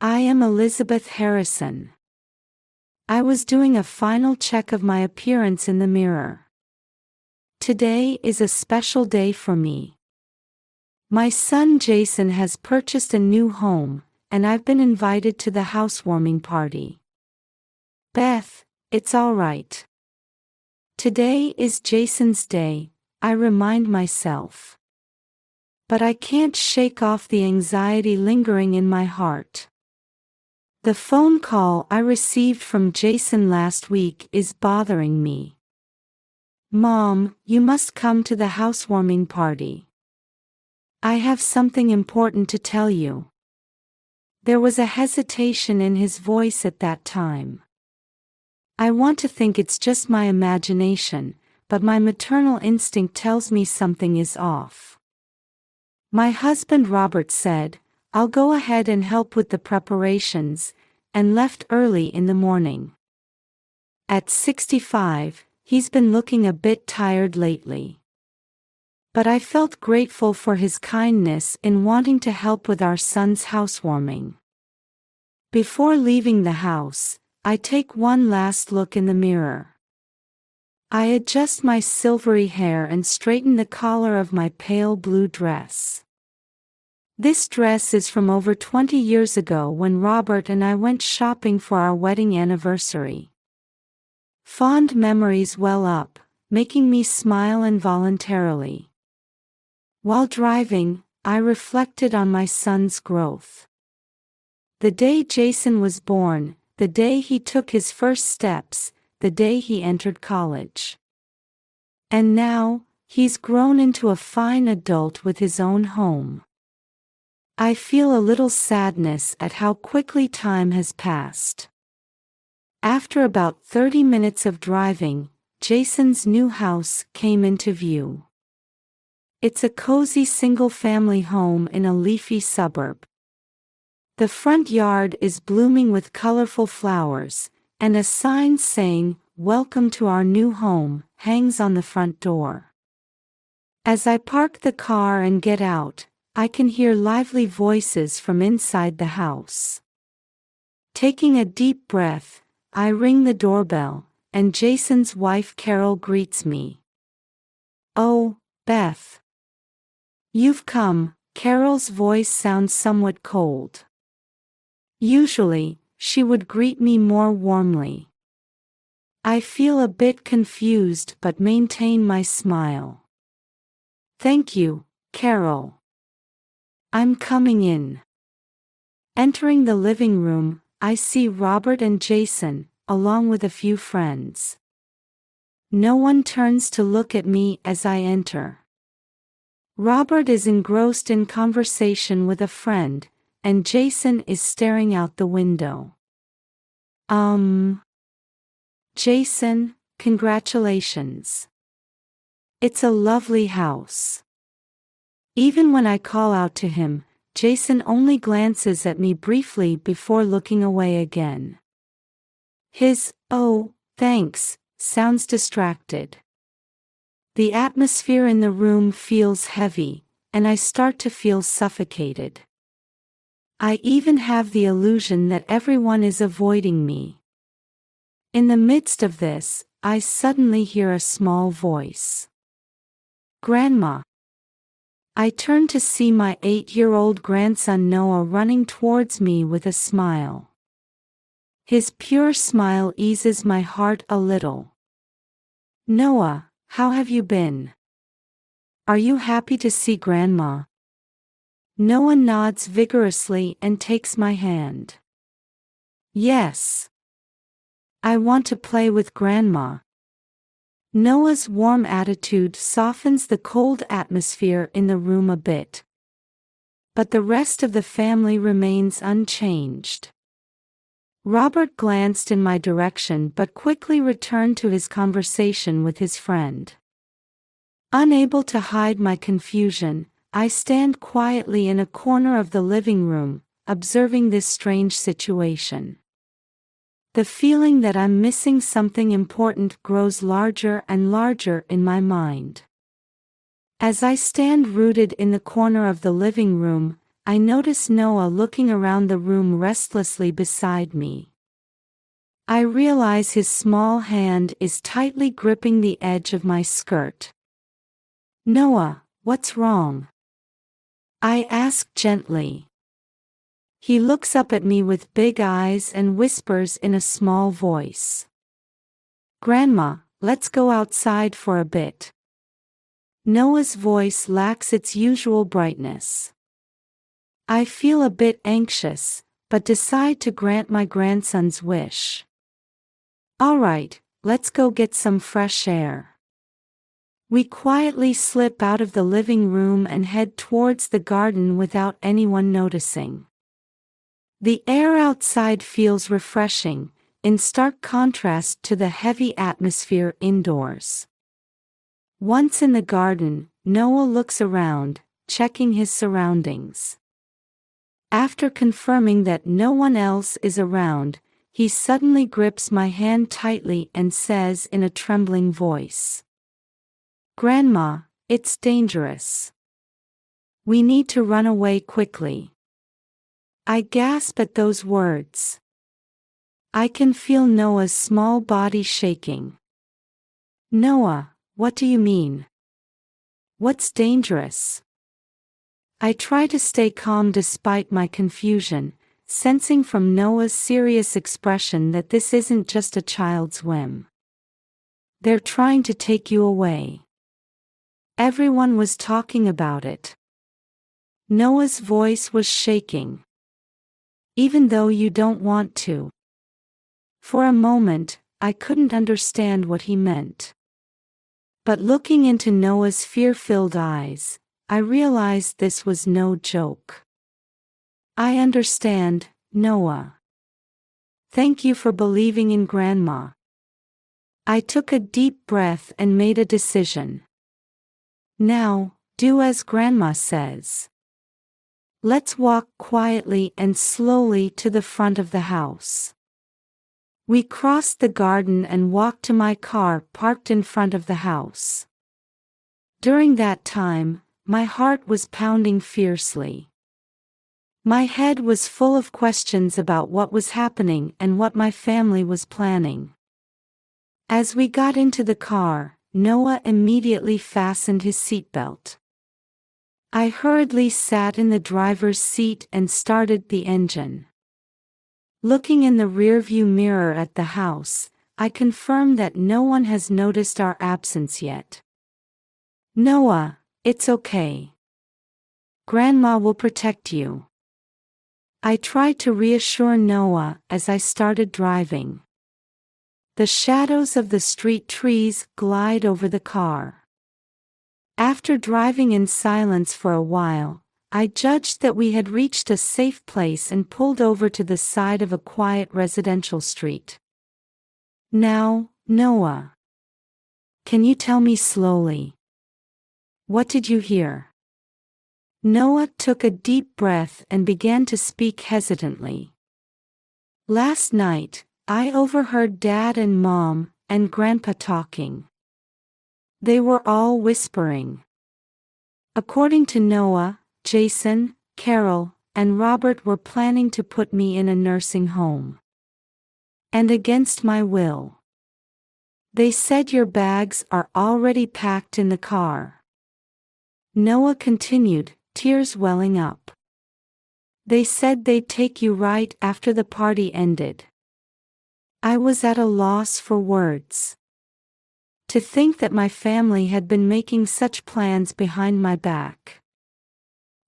I am Elizabeth Harrison. I was doing a final check of my appearance in the mirror. Today is a special day for me. My son Jason has purchased a new home, and I've been invited to the housewarming party. Beth, it's all right. Today is Jason's day, I remind myself. But I can't shake off the anxiety lingering in my heart. The phone call I received from Jason last week is bothering me. Mom, you must come to the housewarming party. I have something important to tell you. There was a hesitation in his voice at that time. I want to think it's just my imagination, but my maternal instinct tells me something is off. My husband Robert said, "I'll go ahead and help with the preparations," and left early in the morning. At 65, he's been looking a bit tired lately. But I felt grateful for his kindness in wanting to help with our son's housewarming. Before leaving the house, I take one last look in the mirror. I adjust my silvery hair and straighten the collar of my pale blue dress. This dress is from over 20 years ago when Robert and I went shopping for our wedding anniversary. Fond memories well up, making me smile involuntarily. While driving, I reflected on my son's growth. The day Jason was born, the day he took his first steps, the day he entered college. And now, he's grown into a fine adult with his own home. I feel a little sadness at how quickly time has passed. After about 30 minutes of driving, Jason's new house came into view. It's a cozy single-family home in a leafy suburb. The front yard is blooming with colorful flowers, and a sign saying, "Welcome to our new home," hangs on the front door. As I park the car and get out, I can hear lively voices from inside the house. Taking a deep breath, I ring the doorbell, and Jason's wife Carol greets me. "Oh, Beth. You've come." Carol's voice sounds somewhat cold. Usually, she would greet me more warmly. I feel a bit confused but maintain my smile. "Thank you, Carol. I'm coming in." Entering the living room, I see Robert and Jason, along with a few friends. No one turns to look at me as I enter. Robert is engrossed in conversation with a friend, and Jason is staring out the window. Jason, congratulations. It's a lovely house. Even when I call out to him, Jason only glances at me briefly before looking away again. His, "Oh, thanks," sounds distracted. The atmosphere in the room feels heavy, and I start to feel suffocated. I even have the illusion that everyone is avoiding me. In the midst of this, I suddenly hear a small voice. "Grandma." I turn to see my 8-year-old grandson Noah running towards me with a smile. His pure smile eases my heart a little. "Noah, how have you been? Are you happy to see Grandma?" Noah nods vigorously and takes my hand. "Yes. I want to play with Grandma." Noah's warm attitude softens the cold atmosphere in the room a bit. But the rest of the family remains unchanged. Robert glanced in my direction but quickly returned to his conversation with his friend. Unable to hide my confusion, I stand quietly in a corner of the living room, observing this strange situation. The feeling that I'm missing something important grows larger and larger in my mind. As I stand rooted in the corner of the living room, I notice Noah looking around the room restlessly beside me. I realize his small hand is tightly gripping the edge of my skirt. "Noah, what's wrong?" I ask gently. He looks up at me with big eyes and whispers in a small voice. "Grandma, let's go outside for a bit." Noah's voice lacks its usual brightness. I feel a bit anxious, but decide to grant my grandson's wish. "All right, let's go get some fresh air." We quietly slip out of the living room and head towards the garden without anyone noticing. The air outside feels refreshing, in stark contrast to the heavy atmosphere indoors. Once in the garden, Noah looks around, checking his surroundings. After confirming that no one else is around, he suddenly grips my hand tightly and says in a trembling voice, "Grandma, it's dangerous. We need to run away quickly." I gasp at those words. I can feel Noah's small body shaking. "Noah, what do you mean? What's dangerous?" I try to stay calm despite my confusion, sensing from Noah's serious expression that this isn't just a child's whim. "They're trying to take you away. Everyone was talking about it." Noah's voice was shaking. "Even though you don't want to." For a moment, I couldn't understand what he meant. But looking into Noah's fear-filled eyes, I realized this was no joke. "I understand, Noah. Thank you for believing in Grandma." I took a deep breath and made a decision. "Now, do as Grandma says. Let's walk quietly and slowly to the front of the house." We crossed the garden and walked to my car parked in front of the house. During that time, my heart was pounding fiercely. My head was full of questions about what was happening and what my family was planning. As we got into the car, Noah immediately fastened his seatbelt. I hurriedly sat in the driver's seat and started the engine. Looking in the rearview mirror at the house, I confirm that no one has noticed our absence yet. "Noah, it's okay. Grandma will protect you." I tried to reassure Noah as I started driving. The shadows of the street trees glide over the car. After driving in silence for a while, I judged that we had reached a safe place and pulled over to the side of a quiet residential street. "Now, Noah. Can you tell me slowly? What did you hear?" Noah took a deep breath and began to speak hesitantly. "Last night, I overheard Dad and Mom and Grandpa talking. They were all whispering. According to Noah, Jason, Carol, and Robert were planning to put me in a nursing home. And against my will. They said your bags are already packed in the car." Noah continued, tears welling up. "They said they'd take you right after the party ended." I was at a loss for words. To think that my family had been making such plans behind my back.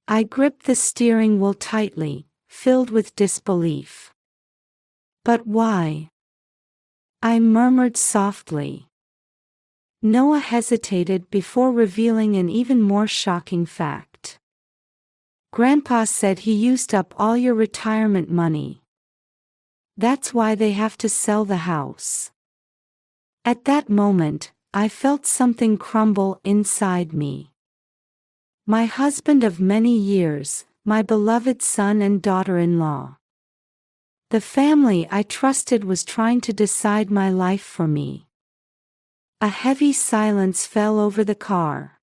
I gripped the steering wheel tightly, filled with disbelief. "But why?" I murmured softly. Noah hesitated before revealing an even more shocking fact. "Grandpa said he used up all your retirement money. That's why they have to sell the house." At that moment, I felt something crumble inside me. My husband of many years, my beloved son and daughter-in-law. The family I trusted was trying to decide my life for me. A heavy silence fell over the car.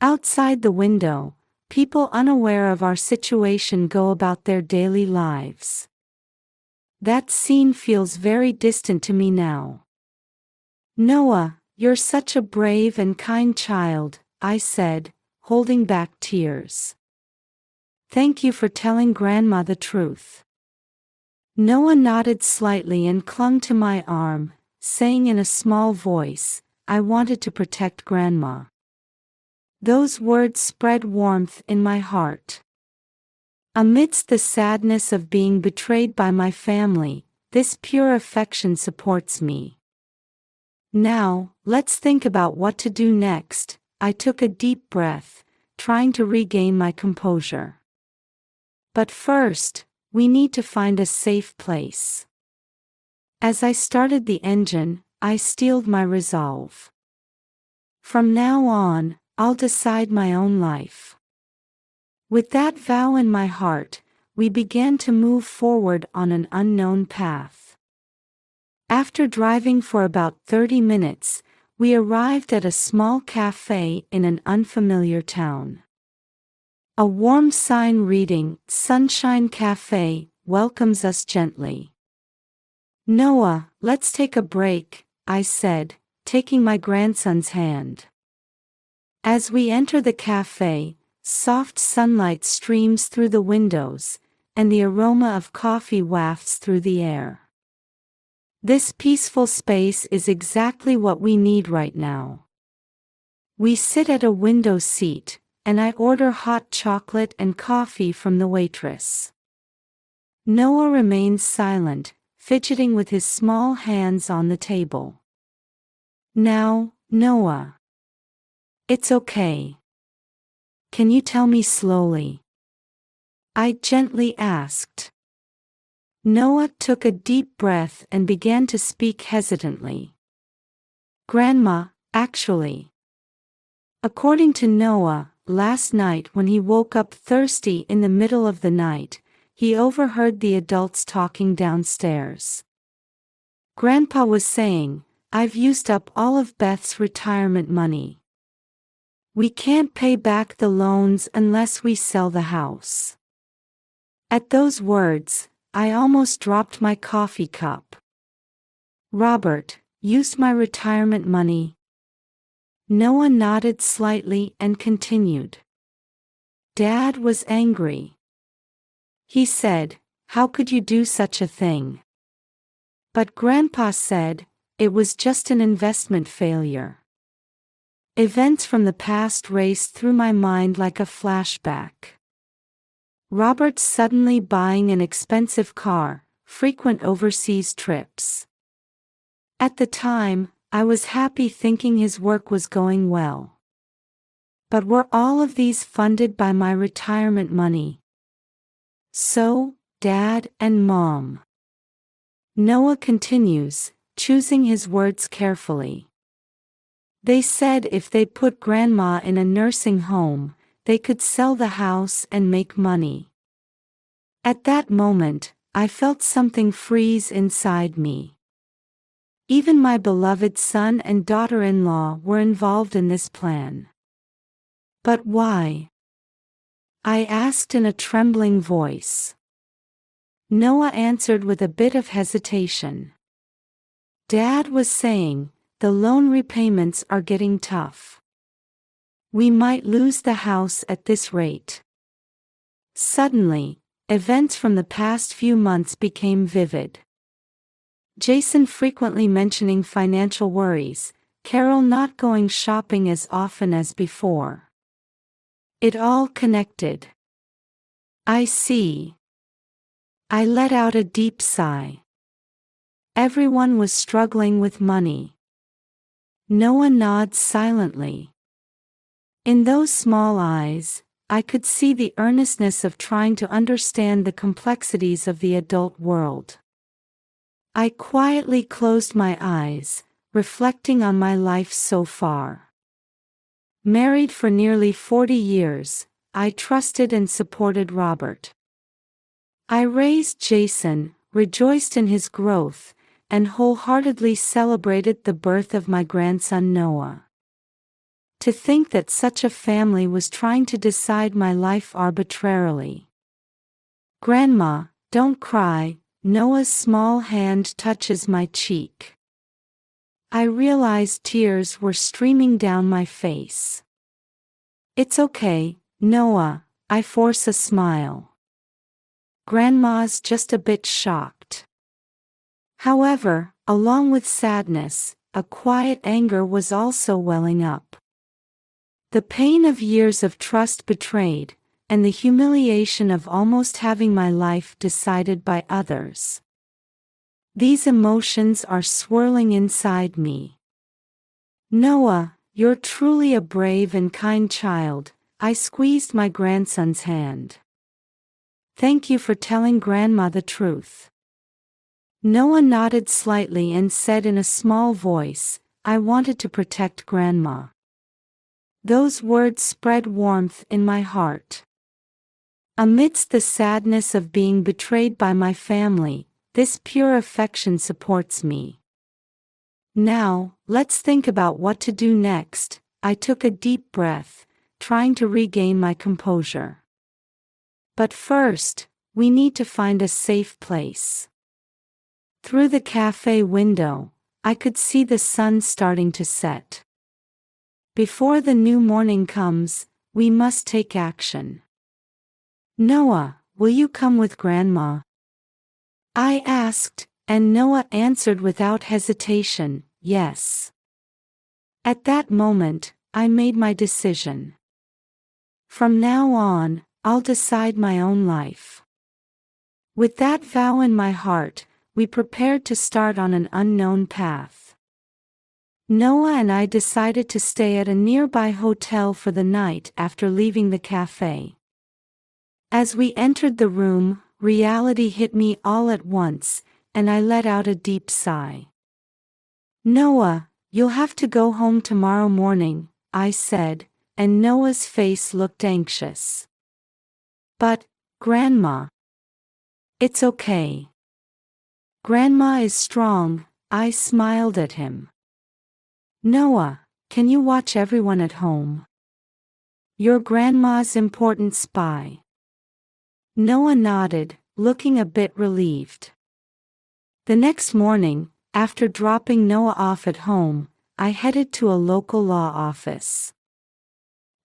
Outside the window, People unaware of our situation go about their daily lives. That scene feels very distant to me now. Noah, you're such a brave and kind child, I said, holding back tears. Thank you for telling Grandma the truth. Noah nodded slightly and clung to my arm, saying in a small voice, I wanted to protect Grandma. Those words spread warmth in my heart. Amidst the sadness of being betrayed by my family, this pure affection supports me. Now, let's think about what to do next. I took a deep breath, trying to regain my composure. But first, we need to find a safe place. As I started the engine, I steeled my resolve. From now on, I'll decide my own life. With that vow in my heart, we began to move forward on an unknown path. After driving for about 30 minutes, we arrived at a small cafe in an unfamiliar town. A warm sign reading, Sunshine Cafe, welcomes us gently. Noah, let's take a break, I said, taking my grandson's hand. As we enter the cafe, soft sunlight streams through the windows, and the aroma of coffee wafts through the air. This peaceful space is exactly what we need right now. We sit at a window seat, and I order hot chocolate and coffee from the waitress. Noah remains silent, fidgeting with his small hands on the table. Now, Noah. It's okay. Can you tell me slowly? I gently asked. Noah took a deep breath and began to speak hesitantly. Grandma, actually. According to Noah, last night when he woke up thirsty in the middle of the night, he overheard the adults talking downstairs. Grandpa was saying, I've used up all of Beth's retirement money. We can't pay back the loans unless we sell the house. At those words, I almost dropped my coffee cup. Robert, used my retirement money? Noah nodded slightly and continued. Dad was angry. He said, how could you do such a thing? But Grandpa said, it was just an investment failure. Events from the past raced through my mind like a flashback. Robert suddenly buying an expensive car, frequent overseas trips. At the time, I was happy thinking his work was going well. But were all of these funded by my retirement money? So, Dad and Mom. Noah continues, choosing his words carefully. They said if they put Grandma in a nursing home, they could sell the house and make money. At that moment, I felt something freeze inside me. Even my beloved son and daughter-in-law were involved in this plan. But why? I asked in a trembling voice. Noah answered with a bit of hesitation. Dad was saying, the loan repayments are getting tough. We might lose the house at this rate. Suddenly, events from the past few months became vivid. Jason frequently mentioning financial worries, Carol not going shopping as often as before. It all connected. I see. I let out a deep sigh. Everyone was struggling with money. Noah nods silently. In those small eyes, I could see the earnestness of trying to understand the complexities of the adult world. I quietly closed my eyes, reflecting on my life so far. Married for nearly 40 years, I trusted and supported Robert. I raised Jason, rejoiced in his growth, and wholeheartedly celebrated the birth of my grandson Noah. To think that such a family was trying to decide my life arbitrarily. Grandma, don't cry. Noah's small hand touches my cheek. I realized tears were streaming down my face. It's okay, Noah, I force a smile. Grandma's just a bit shocked. However, along with sadness, a quiet anger was also welling up. The pain of years of trust betrayed, and the humiliation of almost having my life decided by others. These emotions are swirling inside me. Noah, you're truly a brave and kind child. I squeezed my grandson's hand. Thank you for telling Grandma the truth. Noah nodded slightly and said in a small voice, I wanted to protect Grandma. Those words spread warmth in my heart. Amidst the sadness of being betrayed by my family, this pure affection supports me. Now, let's think about what to do next. I took a deep breath, trying to regain my composure. But first, we need to find a safe place. Through the cafe window, I could see the sun starting to set. Before the new morning comes, we must take action. Noah, will you come with Grandma? I asked, and Noah answered without hesitation, yes. At that moment, I made my decision. From now on, I'll decide my own life. With that vow in my heart, we prepared to start on an unknown path. Noah and I decided to stay at a nearby hotel for the night after leaving the cafe. As we entered the room, reality hit me all at once, and I let out a deep sigh. Noah, you'll have to go home tomorrow morning, I said, and Noah's face looked anxious. But, Grandma. It's okay. Grandma is strong, I smiled at him. Noah, can you watch everyone at home? You're Grandma's important spy. Noah nodded, looking a bit relieved. The next morning, after dropping Noah off at home, I headed to a local law office.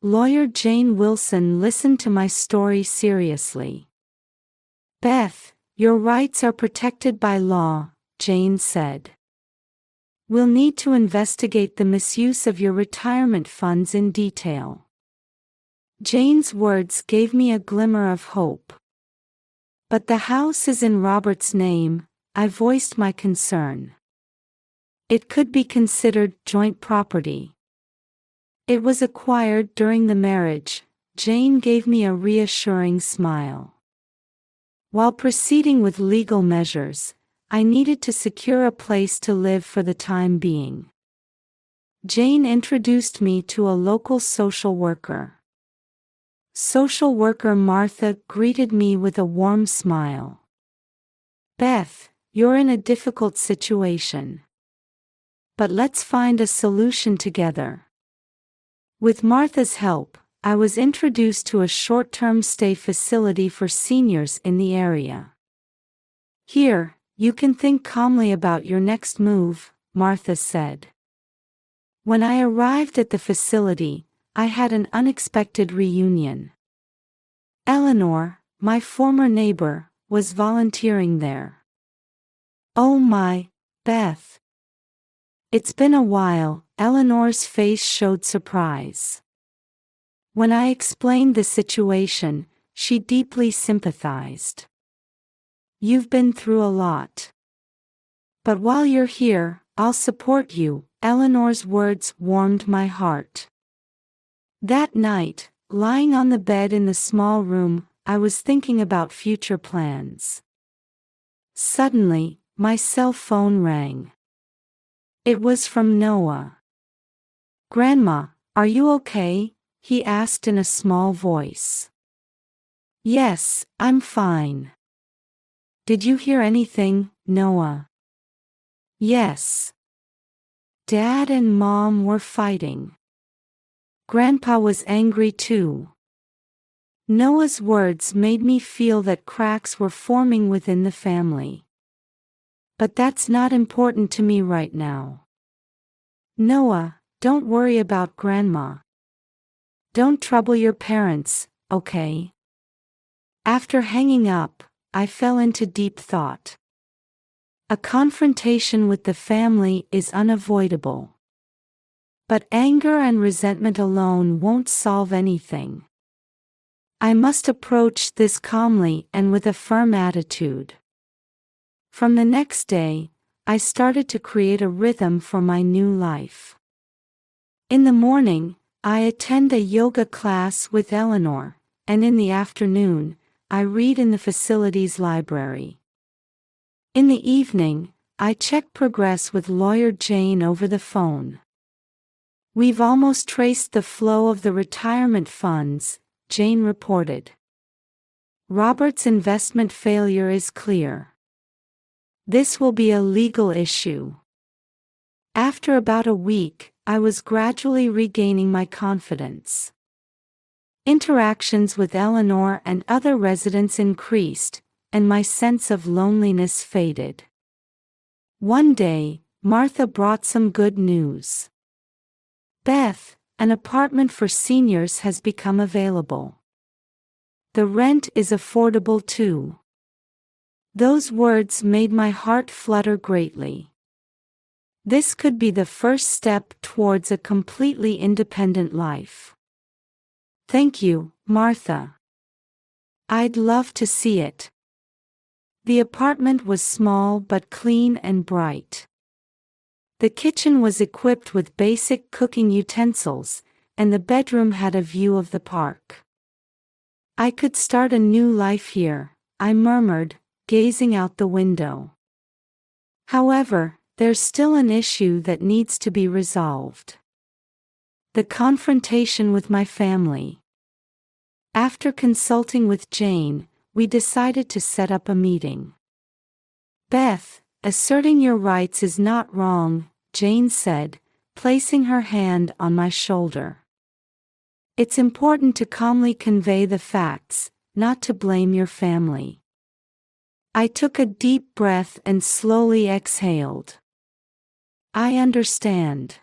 Lawyer Jane Wilson listened to my story seriously. Beth, your rights are protected by law, Jane said. We'll need to investigate the misuse of your retirement funds in detail. Jane's words gave me a glimmer of hope. But the house is in Robert's name, I voiced my concern. It could be considered joint property. It was acquired during the marriage, Jane gave me a reassuring smile. While proceeding with legal measures, I needed to secure a place to live for the time being. Jane introduced me to a local social worker. Social worker Martha greeted me with a warm smile. Beth, you're in a difficult situation. But let's find a solution together. With Martha's help, I was introduced to a short-term stay facility for seniors in the area. Here, you can think calmly about your next move, Martha said. When I arrived at the facility, I had an unexpected reunion. Eleanor, my former neighbor, was volunteering there. Oh my, Beth. It's been a while, Eleanor's face showed surprise. When I explained the situation, she deeply sympathized. You've been through a lot. But while you're here, I'll support you, Eleanor's words warmed my heart. That night, lying on the bed in the small room, I was thinking about future plans. Suddenly, my cell phone rang. It was from Noah. Grandma, are you okay? He asked in a small voice. Yes, I'm fine. Did you hear anything, Noah? Yes. Dad and Mom were fighting. Grandpa was angry too. Noah's words made me feel that cracks were forming within the family. But that's not important to me right now. Noah, don't worry about Grandma. Don't trouble your parents, okay? After hanging up, I fell into deep thought. A confrontation with the family is unavoidable. But anger and resentment alone won't solve anything. I must approach this calmly and with a firm attitude. From the next day, I started to create a rhythm for my new life. In the morning, I attend a yoga class with Eleanor, and in the afternoon, I read in the facilities library. In the evening, I check progress with lawyer Jane over the phone. We've almost traced the flow of the retirement funds, Jane reported. Robert's investment failure is clear. This will be a legal issue. After about a week, I was gradually regaining my confidence. Interactions with Eleanor and other residents increased, and my sense of loneliness faded. One day, Martha brought some good news. Beth, an apartment for seniors has become available. The rent is affordable too. Those words made my heart flutter greatly. This could be the first step towards a completely independent life. Thank you, Martha. I'd love to see it. The apartment was small but clean and bright. The kitchen was equipped with basic cooking utensils, and the bedroom had a view of the park. I could start a new life here, I murmured, gazing out the window. However, there's still an issue that needs to be resolved. The confrontation with my family. After consulting with Jane, we decided to set up a meeting. Beth, asserting your rights is not wrong, Jane said, placing her hand on my shoulder. It's important to calmly convey the facts, not to blame your family. I took a deep breath and slowly exhaled. I understand.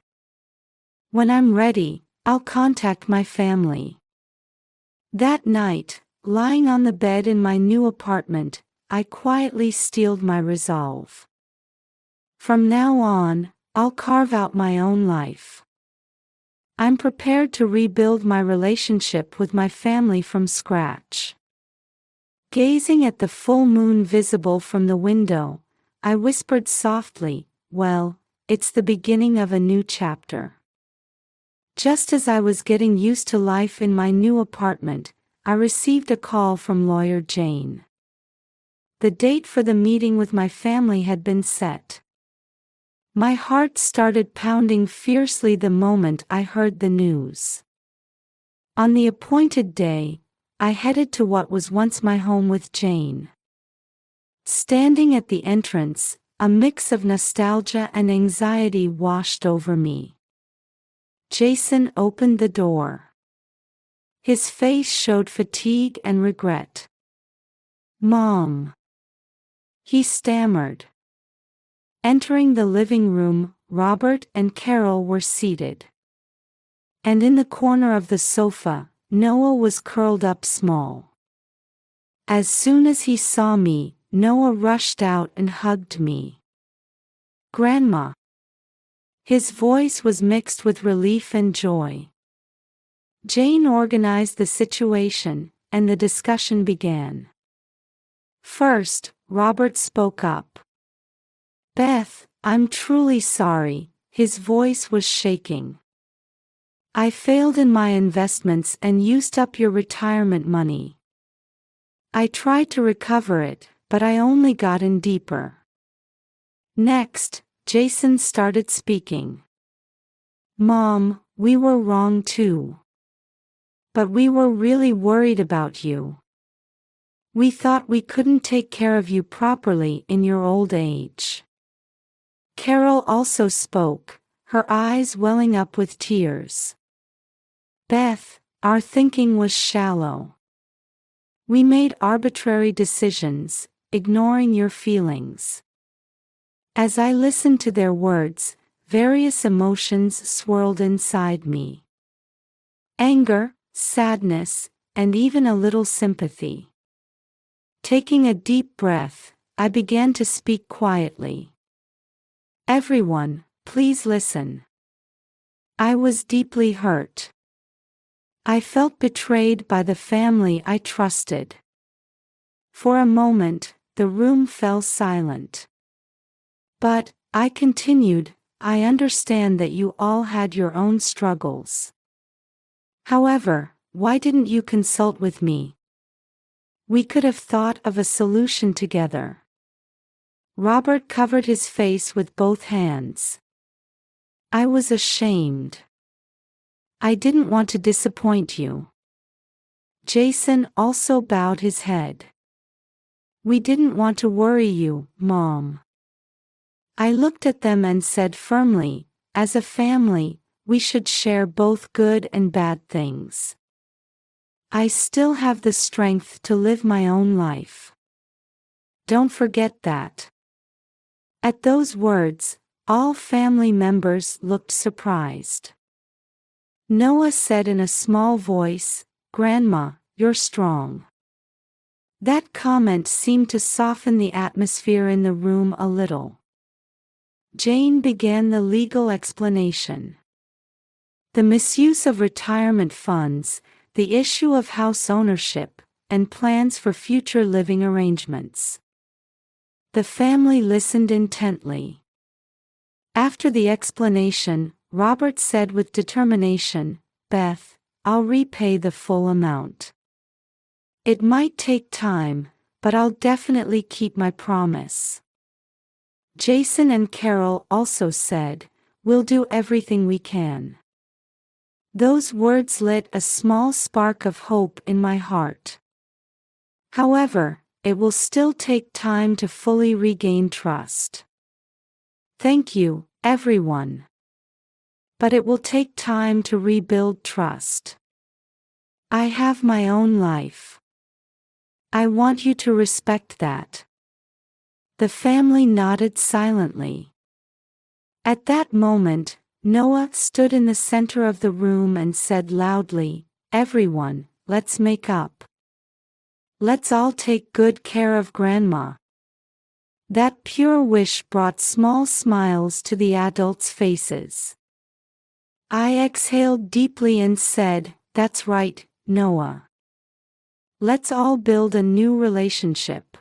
When I'm ready, I'll contact my family. That night, lying on the bed in my new apartment, I quietly steeled my resolve. From now on, I'll carve out my own life. I'm prepared to rebuild my relationship with my family from scratch. Gazing at the full moon visible from the window, I whispered softly, "Well, it's the beginning of a new chapter." Just as I was getting used to life in my new apartment, I received a call from lawyer Jane. The date for the meeting with my family had been set. My heart started pounding fiercely the moment I heard the news. On the appointed day, I headed to what was once my home with Jane. Standing at the entrance, a mix of nostalgia and anxiety washed over me. Jason opened the door. His face showed fatigue and regret. "Mom," he stammered. Entering the living room, Robert and Carol were seated. And in the corner of the sofa, Noah was curled up small. As soon as he saw me, Noah rushed out and hugged me. "Grandma." His voice was mixed with relief and joy. Jane organized the situation, and the discussion began. First, Robert spoke up. "Beth, I'm truly sorry," his voice was shaking. "I failed in my investments and used up your retirement money. I tried to recover it, but I only got in deeper." Next, Jason started speaking. "Mom, we were wrong too. But we were really worried about you. We thought we couldn't take care of you properly in your old age." Carol also spoke, her eyes welling up with tears. Beth, our thinking was shallow. We made arbitrary decisions, ignoring your feelings. As I listened to their words, various emotions swirled inside me. Anger, sadness, and even a little sympathy. Taking a deep breath, I began to speak quietly. Everyone, please listen. I was deeply hurt. I felt betrayed by the family I trusted. For a moment, the room fell silent. But, I continued, I understand that you all had your own struggles. However, why didn't you consult with me? We could have thought of a solution together. Robert covered his face with both hands. I was ashamed. I didn't want to disappoint you. Jason also bowed his head. We didn't want to worry you, Mom. I looked at them and said firmly, as a family, we should share both good and bad things. I still have the strength to live my own life. Don't forget that. At those words, all family members looked surprised. Noah said in a small voice, Grandma, you're strong. That comment seemed to soften the atmosphere in the room a little. Jane began the legal explanation. The misuse of retirement funds, the issue of house ownership, and plans for future living arrangements. The family listened intently. After the explanation, Robert said with determination, Beth, I'll repay the full amount. It might take time, but I'll definitely keep my promise. Jason and Carol also said, we'll do everything we can. Those words lit a small spark of hope in my heart. However, it will still take time to fully regain trust. Thank you, everyone. But it will take time to rebuild trust. I have my own life. I want you to respect that. The family nodded silently. At that moment, Noah stood in the center of the room and said loudly, Everyone, let's make up. Let's all take good care of Grandma. That pure wish brought small smiles to the adults' faces. I exhaled deeply and said, That's right, Noah. Let's all build a new relationship.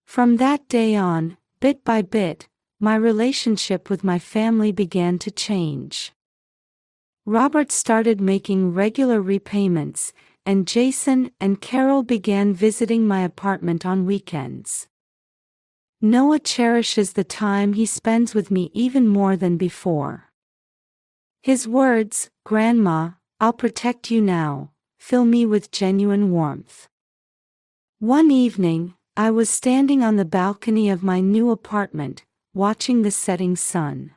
From that day on, bit by bit, my relationship with my family began to change. Robert started making regular repayments, and Jason and Carol began visiting my apartment on weekends. Noah cherishes the time he spends with me even more than before. His words, Grandma, I'll protect you now, fill me with genuine warmth. One evening, I was standing on the balcony of my new apartment, watching the setting sun.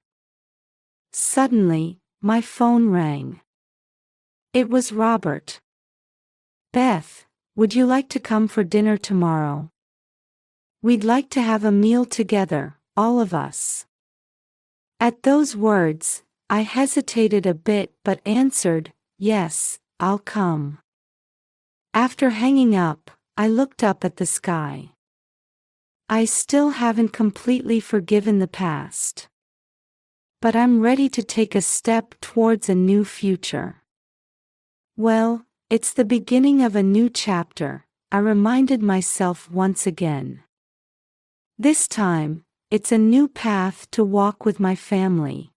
Suddenly, my phone rang. It was Robert. Beth, would you like to come for dinner tomorrow? We'd like to have a meal together, all of us. At those words, I hesitated a bit but answered, Yes, I'll come. After hanging up, I looked up at the sky. I still haven't completely forgiven the past. But I'm ready to take a step towards a new future. Well, it's the beginning of a new chapter, I reminded myself once again. This time, it's a new path to walk with my family.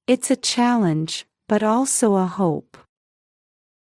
It's a challenge, but also a hope.